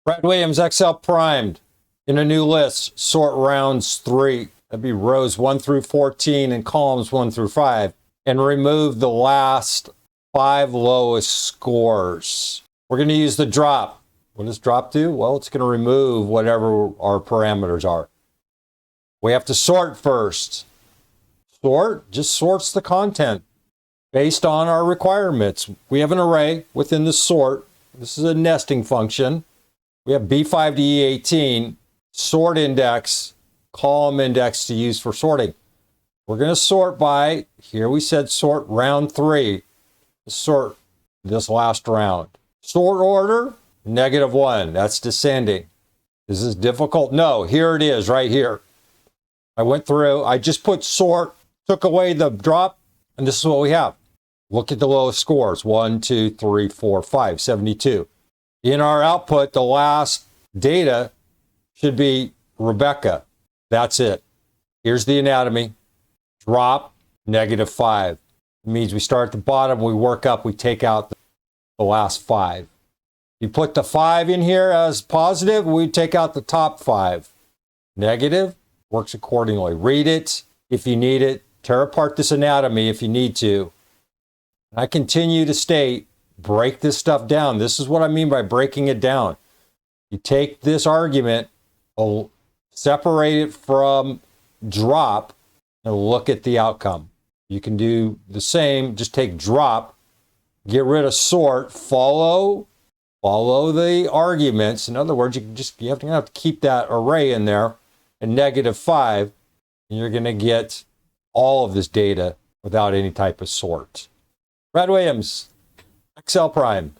Brad Williams, Excel primed. In a new list, sort rounds 3. That'd be rows 1 through 14 and columns 1 through 5. And remove the last 5 lowest scores. We're going to use the drop. What does drop do? Well, it's going to remove whatever our parameters are. We have to sort first. Sort just sorts the content based on our requirements. We have an array within the sort. This is a nesting function. We have B5 to E18, sort index, column index to use for sorting. We're going to sort by, here we said sort round 3. Sort this last round. Sort order, -1. That's descending. Is this difficult? No, here it is right here. I went through, I just put sort, took away the drop, and this is what we have. Look at the lowest scores, 1, 2, 3, 4, 5, 72. In our output, the last data should be Rebecca. That's it. Here's the anatomy. Drop, -5. It means we start at the bottom, we work up, we take out the last 5. You put the 5 in here as positive, we take out the top 5. Negative, works accordingly. Read it if you need it. Tear apart this anatomy if you need to. I continue to state, break this stuff down. This is what I mean by breaking it down. You take this argument, separate it from drop, and look at the outcome. You can do the same, just take drop, get rid of sort, follow the arguments. In other words, you have to keep that array in there, and -5, and you're going to get all of this data without any type of sort. Brad Williams, Excel Prime.